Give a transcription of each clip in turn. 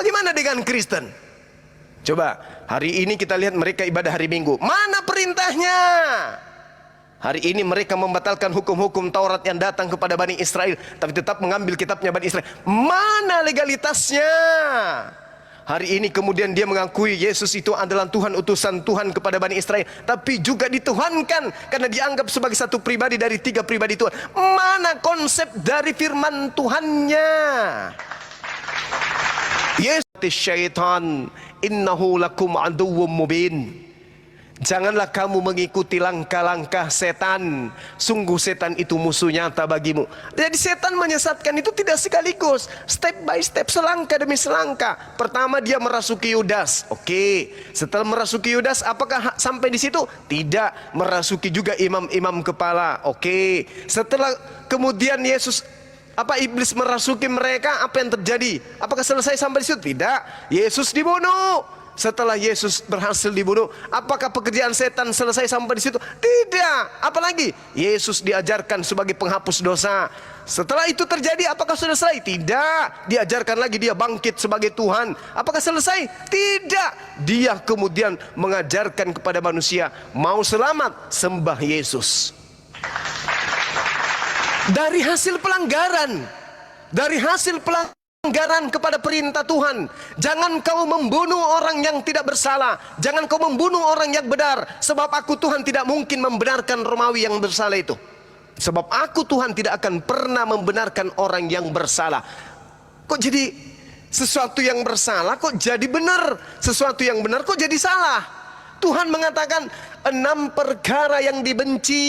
Bagaimana dengan Kristen? Coba, hari ini kita lihat mereka ibadah hari Minggu. Mana perintahnya? Hari ini mereka membatalkan hukum-hukum Taurat yang datang kepada Bani Israel, tapi tetap mengambil kitabnya Bani Israel. Mana legalitasnya? Hari ini kemudian dia mengakui Yesus itu adalah Tuhan, utusan Tuhan kepada Bani Israel, tapi juga dituhankan karena dianggap sebagai satu pribadi dari 3 pribadi Tuhan. Mana konsep dari firman Tuhannya? Yesus syaitan innahu lakum aduwwum mubin. Janganlah kamu mengikuti langkah-langkah setan. Sungguh setan itu musuh nyata bagimu. Jadi setan menyesatkan itu tidak sekaligus, step by step, selangkah demi selangkah. Pertama dia merasuki Yudas. Oke, setelah merasuki Yudas, apakah sampai di situ? Tidak, merasuki juga imam-imam kepala. Oke, setelah kemudian iblis merasuki mereka, apa yang terjadi? Apakah selesai sampai di situ? Tidak, Yesus dibunuh. Setelah Yesus berhasil dibunuh, apakah pekerjaan setan selesai sampai di situ? Tidak. Apalagi Yesus diajarkan sebagai penghapus dosa. Setelah itu terjadi, apakah sudah selesai? Tidak. Diajarkan lagi dia bangkit sebagai Tuhan. Apakah selesai? Tidak. Dia kemudian mengajarkan kepada manusia, mau selamat, sembah Yesus. Dari hasil pelanggaran kepada perintah Tuhan. Jangan kau membunuh orang yang tidak bersalah. Jangan kau membunuh orang yang benar. Sebab aku Tuhan tidak mungkin membenarkan Romawi yang bersalah itu. Sebab aku Tuhan tidak akan pernah membenarkan orang yang bersalah. Kok jadi sesuatu yang bersalah kok jadi benar? Sesuatu yang benar kok jadi salah? Tuhan mengatakan 6 perkara yang dibenci.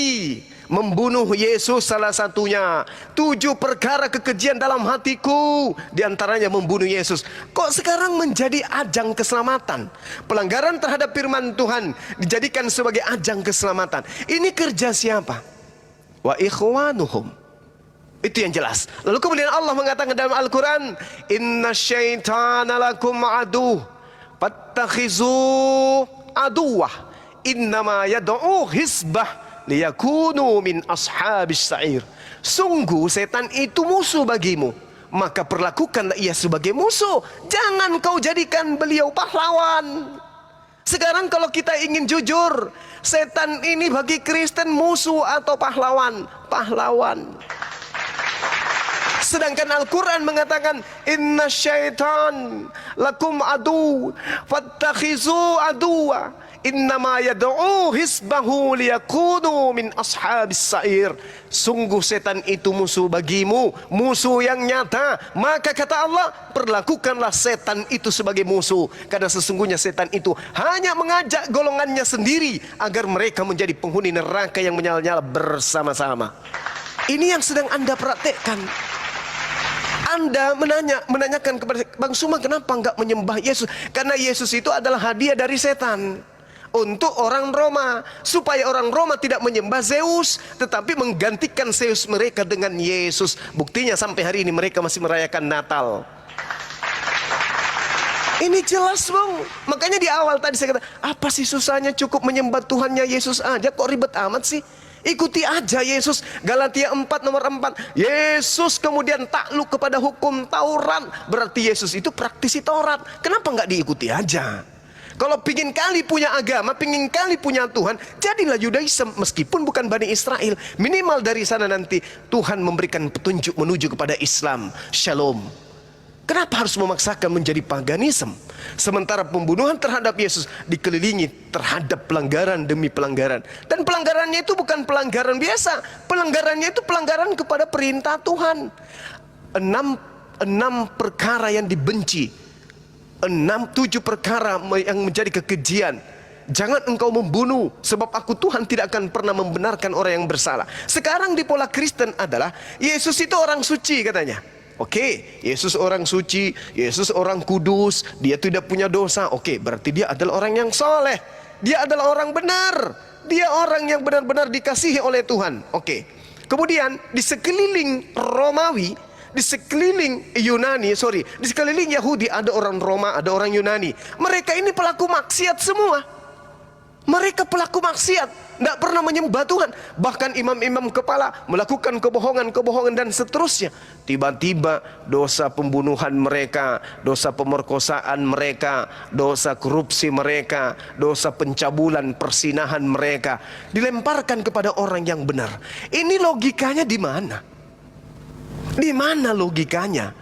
Membunuh Yesus salah satunya. 7 perkara kekejian dalam hatiku, diantaranya membunuh Yesus. Kok sekarang menjadi ajang keselamatan? Pelanggaran terhadap firman Tuhan dijadikan sebagai ajang keselamatan. Ini kerja siapa? Wa ikhwanuhum. Itu yang jelas. Lalu kemudian Allah mengatakan dalam Al-Quran, inna syaitana lakum aduh fattakhizu aduwah innama yad'u hisbah liyakunu min ashabis sa'ir. Sungguh setan itu musuh bagimu, maka perlakukanlah ia sebagai musuh. Jangan kau jadikan beliau pahlawan. Sekarang kalau kita ingin jujur, setan ini bagi Kristen musuh atau pahlawan? Pahlawan. Sedangkan Al-Quran mengatakan inna syaitan lakum adu fattakhizu aduwa innama yad'u hisbahu liyakunu min ashabis sa'ir. Sungguh setan itu musuh bagimu, musuh yang nyata. Maka kata Allah, perlakukanlah setan itu sebagai musuh, karena sesungguhnya setan itu hanya mengajak golongannya sendiri agar mereka menjadi penghuni neraka yang menyala-nyala bersama-sama. Ini yang sedang Anda praktekkan. Anda menanyakan kepada Bang Suma, kenapa enggak menyembah Yesus? Karena Yesus itu adalah hadiah dari setan untuk orang Roma, supaya orang Roma tidak menyembah Zeus, tetapi menggantikan Zeus mereka dengan Yesus. Buktinya sampai hari ini mereka masih merayakan Natal. Ini jelas Bang. Makanya di awal tadi saya kata, apa sih susahnya, cukup menyembah Tuhannya Yesus aja, kok ribet amat sih? Ikuti aja Yesus. Galatia 4 nomor 4. Yesus kemudian takluk kepada hukum Taurat. Berarti Yesus itu praktisi Taurat. Kenapa nggak diikuti aja? Kalau pingin kali punya agama, pingin kali punya Tuhan, jadilah Yudaism meskipun bukan Bani Israel. Minimal dari sana nanti Tuhan memberikan petunjuk menuju kepada Islam. Shalom. Kenapa harus memaksakan menjadi paganisme? Sementara pembunuhan terhadap Yesus dikelilingi terhadap pelanggaran demi pelanggaran. Dan pelanggarannya itu bukan pelanggaran biasa. Pelanggarannya itu pelanggaran kepada perintah Tuhan. 6 perkara yang dibenci. 7 perkara yang menjadi kekejian. Jangan engkau membunuh, sebab aku Tuhan tidak akan pernah membenarkan orang yang bersalah. Sekarang di pola Kristen adalah Yesus itu orang suci katanya. Oke, Yesus orang suci, Yesus orang kudus, dia tidak punya dosa. Oke, berarti dia adalah orang yang soleh, dia adalah orang benar, dia orang yang benar-benar dikasihi oleh Tuhan. Oke, kemudian di sekeliling Romawi, di sekeliling di sekeliling Yahudi ada orang Roma, ada orang Yunani. Mereka ini pelaku maksiat semua. Mereka pelaku maksiat, tidak pernah menyembah Tuhan. Bahkan imam-imam kepala melakukan kebohongan-kebohongan dan seterusnya. Tiba-tiba dosa pembunuhan mereka, dosa pemerkosaan mereka, dosa korupsi mereka, dosa pencabulan persinahan mereka dilemparkan kepada orang yang benar. Ini logikanya di mana? Di mana logikanya?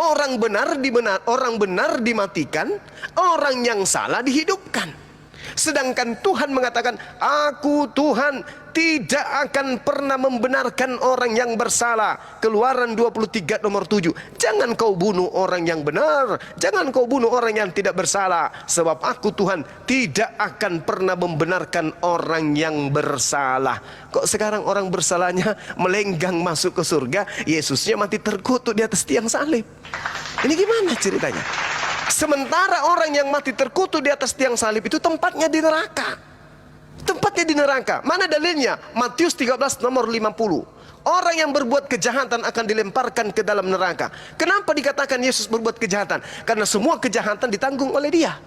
Orang benar dimatikan, orang yang salah dihidupkan. Sedangkan Tuhan mengatakan, aku Tuhan tidak akan pernah membenarkan orang yang bersalah. Keluaran 23 nomor 7. Jangan kau bunuh orang yang benar, jangan kau bunuh orang yang tidak bersalah, sebab aku Tuhan tidak akan pernah membenarkan orang yang bersalah. Kok sekarang orang bersalahnya melenggang masuk ke surga, Yesusnya mati terkutuk di atas tiang salib? Ini gimana ceritanya? Sementara orang yang mati terkutuk di atas tiang salib itu tempatnya di neraka. Tempatnya di neraka. Mana dalilnya? Matius 13 nomor 50. Orang yang berbuat kejahatan akan dilemparkan ke dalam neraka. Kenapa dikatakan Yesus berbuat kejahatan? Karena semua kejahatan ditanggung oleh Dia.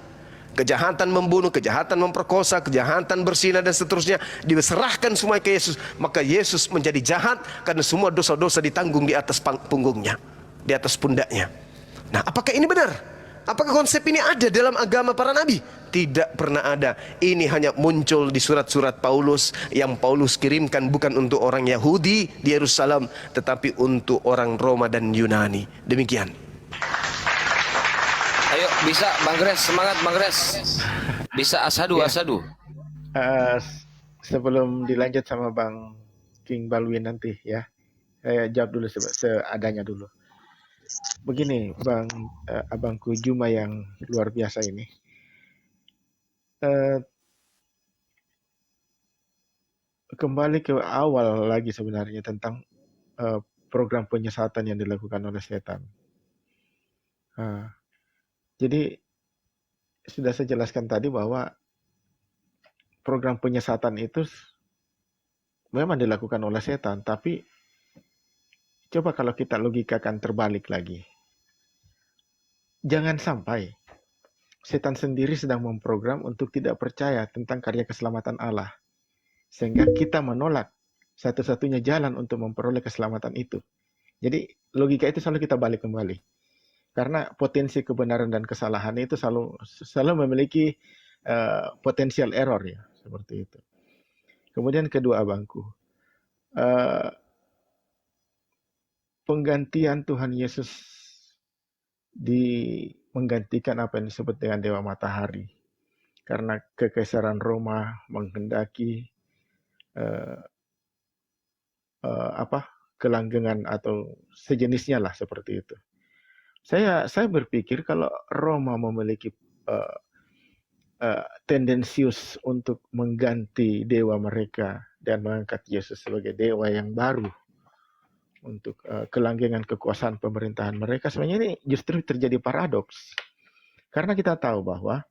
Kejahatan membunuh, kejahatan memperkosa, kejahatan berzina dan seterusnya diserahkan semua ke Yesus. Maka Yesus menjadi jahat karena semua dosa-dosa ditanggung di atas punggungnya, di atas pundaknya. Nah, apakah ini benar? Apakah konsep ini ada dalam agama para nabi? Tidak pernah ada. Ini hanya muncul di surat-surat Paulus yang Paulus kirimkan bukan untuk orang Yahudi di Yerusalem, tetapi untuk orang Roma dan Yunani. Demikian. Ayo, bisa Bang Gres, semangat Bang Gres. Bisa asadu, asadu. Sebelum dilanjut sama Bang King Balwin nanti ya, saya jawab dulu seadanya dulu. Begini Bang, abangku Juma yang luar biasa ini. Kembali ke awal lagi sebenarnya tentang program penyesatan yang dilakukan oleh setan. Jadi sudah saya jelaskan tadi bahwa program penyesatan itu memang dilakukan oleh setan, tapi coba kalau kita logikakan terbalik lagi. Jangan sampai setan sendiri sedang memprogram untuk tidak percaya tentang karya keselamatan Allah. Sehingga kita menolak satu-satunya jalan untuk memperoleh keselamatan itu. Jadi logika itu selalu kita balik kembali. Karena potensi kebenaran dan kesalahan itu selalu memiliki potensial error ya. Seperti itu. Kemudian kedua abangku. Penggantian Tuhan Yesus menggantikan apa yang disebut dengan Dewa Matahari. Karena kekaisaran Roma menghendaki kelanggengan atau sejenisnya lah seperti itu. Saya berpikir kalau Roma memiliki tendensius untuk mengganti dewa mereka dan mengangkat Yesus sebagai dewa yang baru untuk kelanggengan kekuasaan pemerintahan mereka, sebenarnya ini justru terjadi paradoks. Karena kita tahu bahwa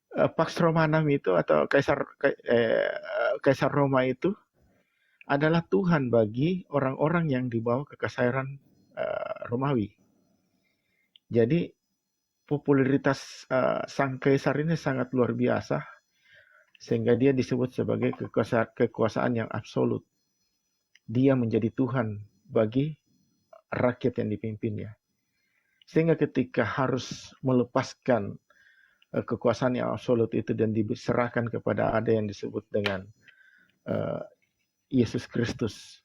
Pax Romanum itu atau Kaisar Roma itu adalah Tuhan bagi orang-orang yang di bawah kekaisaran Romawi. Jadi popularitas sang kaisar ini sangat luar biasa sehingga dia disebut sebagai kekuasaan yang absolut. Dia menjadi Tuhan bagi rakyat yang dipimpinnya. Sehingga ketika harus melepaskan kekuasaan yang absolut itu dan diserahkan kepada ada yang disebut dengan Yesus Kristus,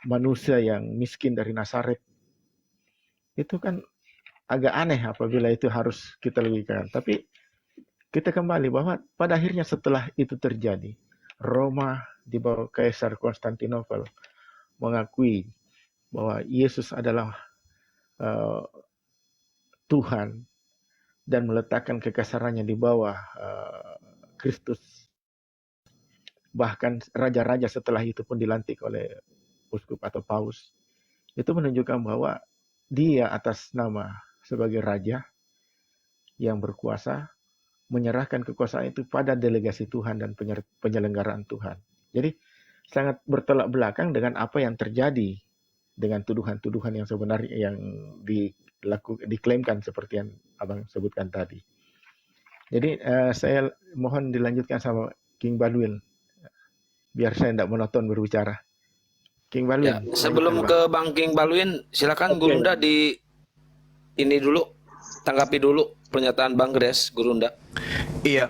manusia yang miskin dari Nazaret, itu kan agak aneh apabila itu harus kita logikakan. Tapi kita kembali bahwa pada akhirnya setelah itu terjadi, Roma di bawah Kaisar Konstantinopel mengakui bahwa Yesus adalah Tuhan dan meletakkan kekaisarannya di bawah Kristus. Bahkan raja-raja setelah itu pun dilantik oleh uskup atau paus. Itu menunjukkan bahwa dia atas nama sebagai raja yang berkuasa menyerahkan kekuasaan itu pada delegasi Tuhan dan penyelenggaraan Tuhan. Jadi sangat bertolak belakang dengan apa yang terjadi dengan tuduhan-tuduhan yang sebenarnya yang diklaimkan seperti yang Abang sebutkan tadi. Jadi saya mohon dilanjutkan sama King Balwil, biar saya tidak monoton berbicara. King Ya, Balwil. sebelum ke Bang King Balwin, silakan Oke. Gurunda di ini dulu, tanggapi dulu pernyataan Bang Gres, Gurunda. Iya.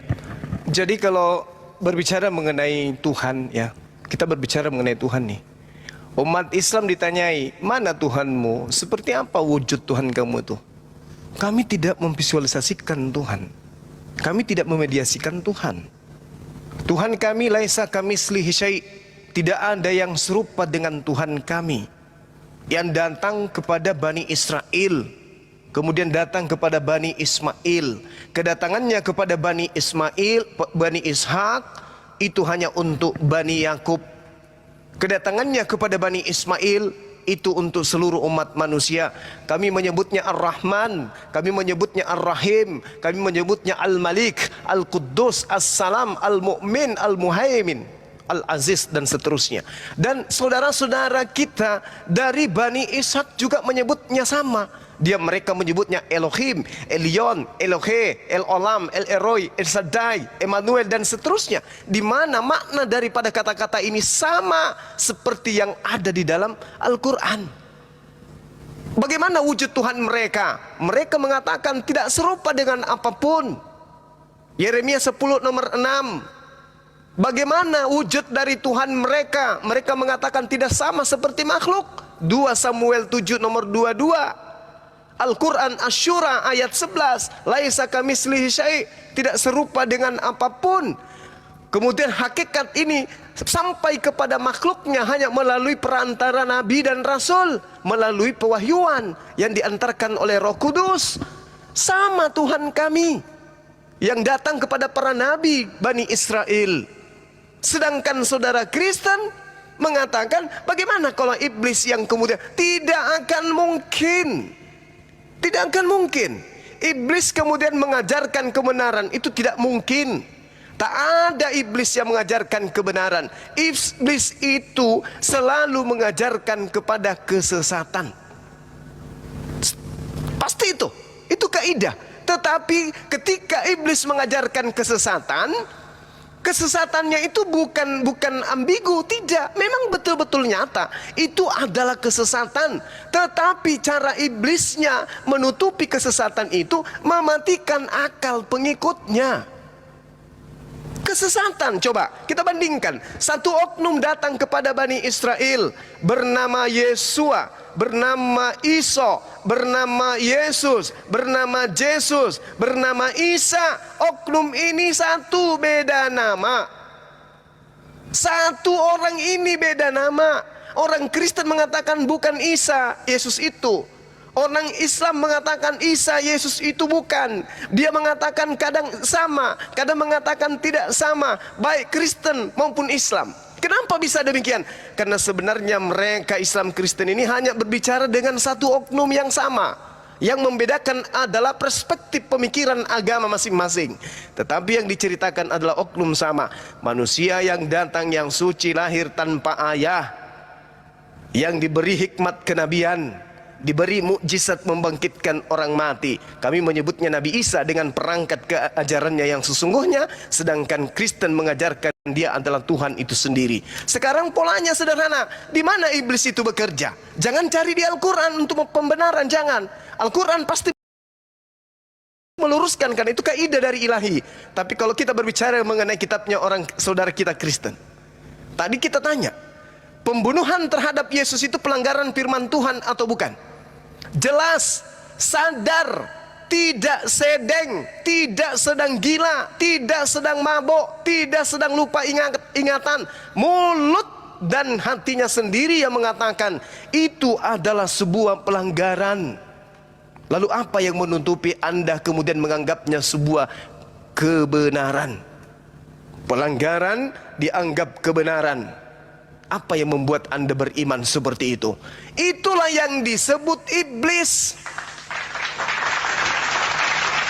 Jadi kalau berbicara mengenai Tuhan ya, kita berbicara mengenai Tuhan nih. Umat Islam ditanyai, mana Tuhanmu? Seperti apa wujud Tuhan kamu itu? Kami tidak memvisualisasikan Tuhan. Kami tidak memediasikan Tuhan. Tuhan kami laisa kamislihi syai'. Tidak ada yang serupa dengan Tuhan kami. Yang datang kepada Bani Israel, kemudian datang kepada Bani Ismail. Kedatangannya kepada Bani Ismail, Bani Ishak, itu hanya untuk Bani Yakub. Kedatangannya kepada Bani Ismail itu untuk seluruh umat manusia. Kami menyebutnya Ar-Rahman, kami menyebutnya Ar-Rahim, kami menyebutnya Al-Malik, Al-Quddus, As-Salam, Al-Mu'min, Al-Muhaimin, Al-Aziz, dan seterusnya. Dan saudara-saudara kita dari Bani Ishak juga menyebutnya sama. Mereka menyebutnya Elohim, Elyon, Elohe, El-Olam, El-Eroi, El-Shaddai, Emmanuel, dan seterusnya. Di mana makna daripada kata-kata ini sama seperti yang ada di dalam Al-Quran. Bagaimana wujud Tuhan mereka? Mereka mengatakan tidak serupa dengan apapun. Yeremia 10 nomor 6. Bagaimana wujud dari Tuhan mereka? Mereka mengatakan tidak sama seperti makhluk. 2 Samuel 7 nomor 22. Al-Quran Asy-Syura ayat 11, laisa kamislihi syai', tidak serupa dengan apapun. Kemudian hakikat ini sampai kepada makhluknya hanya melalui perantara nabi dan rasul, melalui pewahyuan yang diantarkan oleh Roh Kudus. Sama Tuhan kami yang datang kepada para nabi Bani Israel. Sedangkan saudara Kristen mengatakan, bagaimana kalau iblis yang kemudian tidak akan mungkin. Tidak akan mungkin. Iblis kemudian mengajarkan kebenaran, itu tidak mungkin. Tak ada iblis yang mengajarkan kebenaran. Iblis itu selalu mengajarkan kepada kesesatan. Pasti itu. Itu kaidah. Tetapi ketika iblis mengajarkan kesesatan, kesesatannya itu bukan ambigu, tidak. Memang betul-betul nyata. Itu adalah kesesatan. Tetapi cara iblisnya menutupi kesesatan itu mematikan akal pengikutnya. Kesesatan, coba kita bandingkan. Satu oknum datang kepada Bani Israel bernama Yesua, bernama Iso, bernama Yesus, bernama Jesus, bernama Isa. Oknum ini satu, beda nama. Satu orang ini beda nama. Orang Kristen mengatakan bukan Isa, Yesus itu. Orang Islam mengatakan Isa, Yesus itu bukan. Dia mengatakan kadang sama, kadang mengatakan tidak sama, baik Kristen maupun Islam. Kenapa bisa demikian? Karena sebenarnya mereka Islam Kristen ini hanya berbicara dengan satu oknum yang sama. Yang membedakan adalah perspektif pemikiran agama masing-masing. Tetapi yang diceritakan adalah oknum sama. Manusia yang datang yang suci, lahir tanpa ayah, yang diberi hikmat kenabian, diberi mukjizat membangkitkan orang mati. Kami menyebutnya Nabi Isa dengan perangkat keajarannya yang sesungguhnya, sedangkan Kristen mengajarkan dia adalah Tuhan itu sendiri. Sekarang polanya sederhana. Di mana iblis itu bekerja? Jangan cari di Al-Quran untuk pembenaran, jangan. Al-Quran pasti meluruskan, kan itu kaidah dari ilahi. Tapi kalau kita berbicara mengenai kitabnya orang saudara kita Kristen, tadi kita tanya, pembunuhan terhadap Yesus itu pelanggaran firman Tuhan atau bukan? Jelas, sadar, tidak sedeng, tidak sedang gila, tidak sedang mabuk, tidak sedang lupa ingatan. Mulut dan hatinya sendiri yang mengatakan itu adalah sebuah pelanggaran. Lalu apa yang menutupi Anda kemudian menganggapnya sebuah kebenaran? Pelanggaran dianggap kebenaran. Apa yang membuat Anda beriman seperti itu? Itulah yang disebut iblis.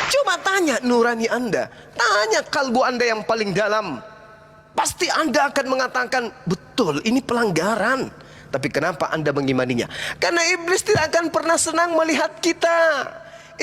Coba tanya nurani Anda, tanya kalbu Anda yang paling dalam. Pasti Anda akan mengatakan, betul ini pelanggaran. Tapi kenapa Anda mengimaninya? Karena iblis tidak akan pernah senang melihat kita.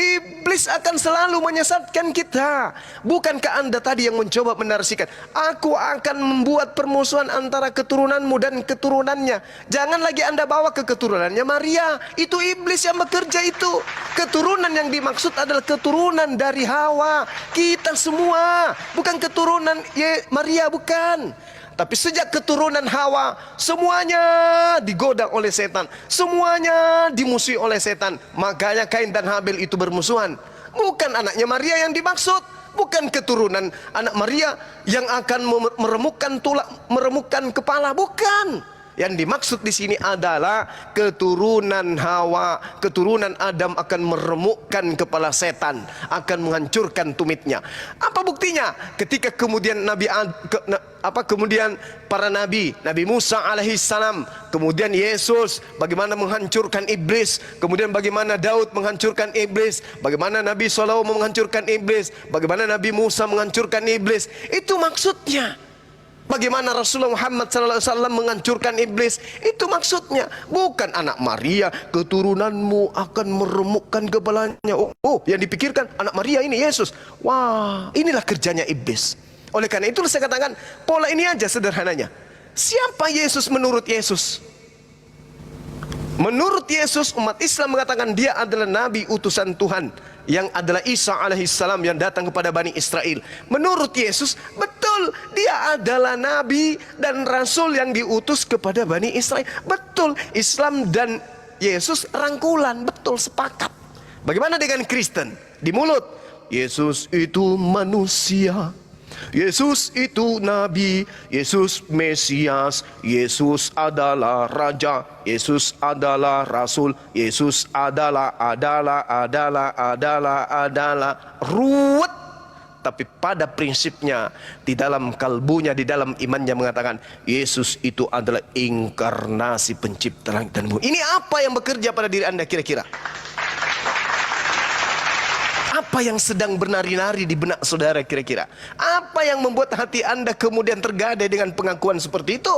Iblis akan selalu menyesatkan kita. Bukankah Anda tadi yang mencoba menarasikan, aku akan membuat permusuhan antara keturunanmu dan keturunannya. Jangan lagi Anda bawa ke keturunannya Maria. Itu iblis yang bekerja itu. Keturunan yang dimaksud adalah keturunan dari Hawa. Kita semua, bukan keturunan Maria, bukan. Tapi sejak keturunan Hawa, semuanya digoda oleh setan, semuanya dimusuhi oleh setan. Makanya Kain dan Habil itu bermusuhan. Bukan anaknya Maria yang dimaksud, bukan keturunan anak Maria yang akan meremukkan tulang, meremukkan kepala, bukan. Yang dimaksud di sini adalah keturunan Hawa, keturunan Adam akan meremukkan kepala setan, akan menghancurkan tumitnya. Apa buktinya? Ketika kemudian kemudian para nabi, Nabi Musa alaihissalam, kemudian Yesus, bagaimana menghancurkan iblis, kemudian bagaimana Daud menghancurkan iblis, bagaimana Nabi SAW menghancurkan iblis, bagaimana Nabi Musa menghancurkan iblis. Itu maksudnya. Bagaimana Rasulullah Muhammad SAW menghancurkan iblis. Itu maksudnya. Bukan anak Maria, keturunanmu akan meremukkan kepalanya. Oh, yang dipikirkan anak Maria ini Yesus. Wah, inilah kerjanya iblis. Oleh karena itu saya katakan, pola ini aja sederhananya. Siapa Yesus menurut Yesus? Menurut Yesus, umat Islam mengatakan dia adalah nabi utusan Tuhan, yang adalah Isa alaihissalam yang datang kepada Bani Israel. Menurut Yesus, betul, dia adalah nabi dan rasul yang diutus kepada Bani Israel. Betul, Islam dan Yesus rangkulan, betul, sepakat. Bagaimana dengan Kristen? Di mulut, Yesus itu manusia, Yesus itu nabi, Yesus Mesias, Yesus adalah raja, Yesus adalah rasul, Yesus adalah ruwet. Tapi pada prinsipnya, di dalam kalbunya, di dalam imannya mengatakan Yesus itu adalah inkarnasi pencipta langit dan bumi. Ini apa yang bekerja pada diri Anda kira-kira? Apa yang sedang bernari-nari di benak saudara kira-kira? Apa yang membuat hati Anda kemudian tergadai dengan pengakuan seperti itu?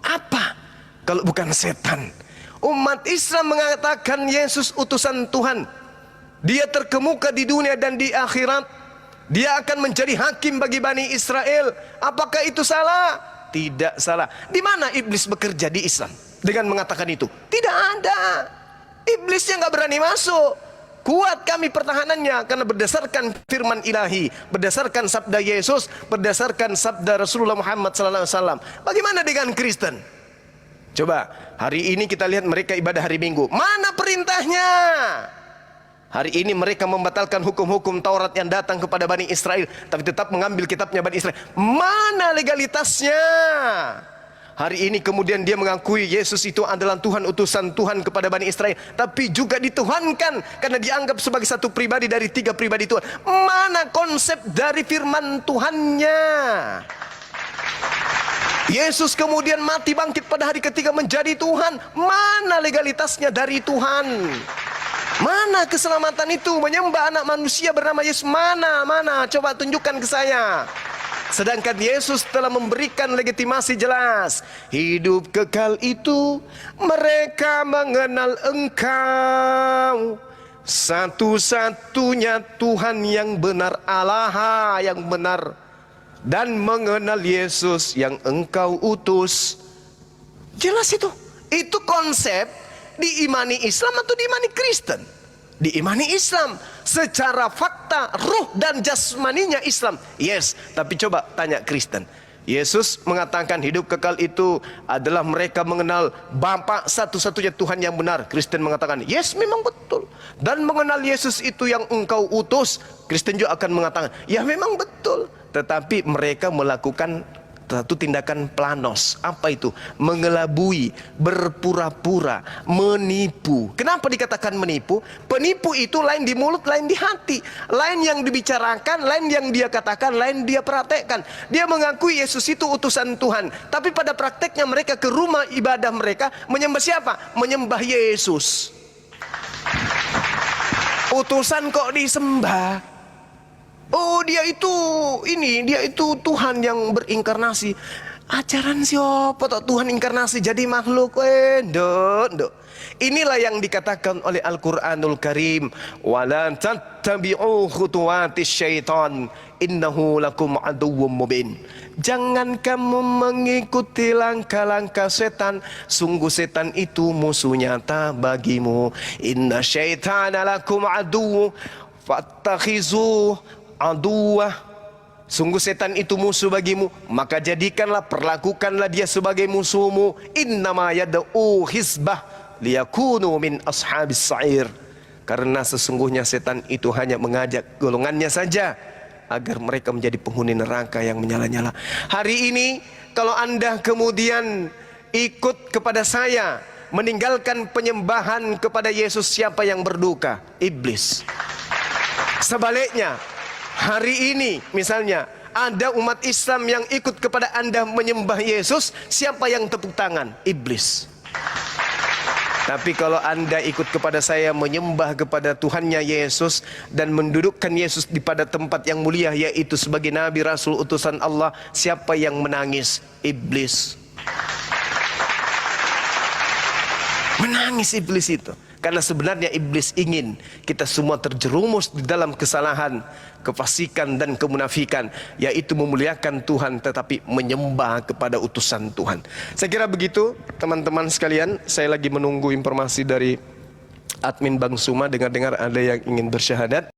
Apa? Kalau bukan setan. Umat Islam mengatakan Yesus utusan Tuhan. Dia terkemuka di dunia dan di akhirat. Dia akan menjadi hakim bagi Bani Israel. Apakah itu salah? Tidak salah. Di mana iblis bekerja di Islam dengan mengatakan itu? Tidak ada. Iblisnya nggak berani masuk. Kuat kami pertahanannya karena berdasarkan firman ilahi, berdasarkan sabda Yesus, berdasarkan sabda Rasulullah Muhammad SAW. Bagaimana dengan Kristen? Coba hari ini kita lihat mereka ibadah hari Minggu. Mana perintahnya? Hari ini mereka membatalkan hukum-hukum Taurat yang datang kepada Bani Israel, tapi tetap mengambil kitabnya Bani Israel. Mana legalitasnya? Hari ini kemudian dia mengakui Yesus itu adalah Tuhan, utusan Tuhan kepada Bani Israel, tapi juga dituhankan karena dianggap sebagai satu pribadi dari tiga pribadi Tuhan. Mana konsep dari firman Tuhannya? Yesus kemudian mati bangkit pada hari ketiga menjadi Tuhan. Mana legalitasnya dari Tuhan? Mana keselamatan itu? Menyembah anak manusia bernama Yesus. Mana? Coba tunjukkan ke saya. Sedangkan Yesus telah memberikan legitimasi jelas. Hidup kekal itu mereka mengenal Engkau, satu-satunya Tuhan yang benar, Allah yang benar, dan mengenal Yesus yang Engkau utus. Jelas itu. Itu konsep diimani Islam atau diimani Kristen? Diimani Islam. Secara fakta, ruh dan jasmaninya Islam. Yes, tapi coba tanya Kristen. Yesus mengatakan hidup kekal itu adalah mereka mengenal Bapa satu-satunya Tuhan yang benar. Kristen mengatakan, yes, memang betul. Dan mengenal Yesus itu yang Engkau utus. Kristen juga akan mengatakan, ya memang betul. Tetapi mereka melakukan satu tindakan planos. Apa itu? Mengelabui, berpura-pura, menipu. Kenapa dikatakan menipu? Penipu itu lain di mulut, lain di hati. Lain yang dibicarakan, lain yang dia katakan, lain dia praktekkan. Dia mengakui Yesus itu utusan Tuhan, tapi pada prakteknya mereka ke rumah ibadah mereka menyembah siapa? Menyembah Yesus. Utusan kok disembah? Oh, dia itu Tuhan yang berinkarnasi. Ajaran siapa tok Tuhan inkarnasi jadi makhluk? Nduk. Inilah yang dikatakan oleh Al-Qur'anul Karim, wala tattabi'u khutuwatis syaitan innahu lakum aduwwum mubin. Jangan kamu mengikuti langkah-langkah setan, sungguh setan itu musuh nyata bagimu. Inna syaitana lakum aduwwu fattakhizu aduwwah. Sungguh setan itu musuh bagimu, maka jadikanlah, perlakukanlah dia sebagai musuhmu. Innama yad'u hizbah liyakunu min ashabis sa'ir. Karena sesungguhnya setan itu hanya mengajak golongannya saja agar mereka menjadi penghuni neraka yang menyala-nyala. Hari ini kalau Anda kemudian ikut kepada saya, meninggalkan penyembahan kepada Yesus, siapa yang berduka? Iblis. Sebaliknya, hari ini misalnya ada umat Islam yang ikut kepada Anda menyembah Yesus, siapa yang tepuk tangan? Iblis. Tapi kalau Anda ikut kepada saya menyembah kepada Tuhannya Yesus dan mendudukkan Yesus di pada tempat yang mulia, yaitu sebagai Nabi, Rasul, utusan Allah, siapa yang menangis? Iblis. Menangis iblis itu. Karena sebenarnya iblis ingin kita semua terjerumus di dalam kesalahan, kefasikan dan kemunafikan, yaitu memuliakan Tuhan tetapi menyembah kepada utusan Tuhan. Saya kira begitu teman-teman sekalian. Saya lagi menunggu informasi dari admin Bang Suma, dengar-dengar ada yang ingin bersyahadat.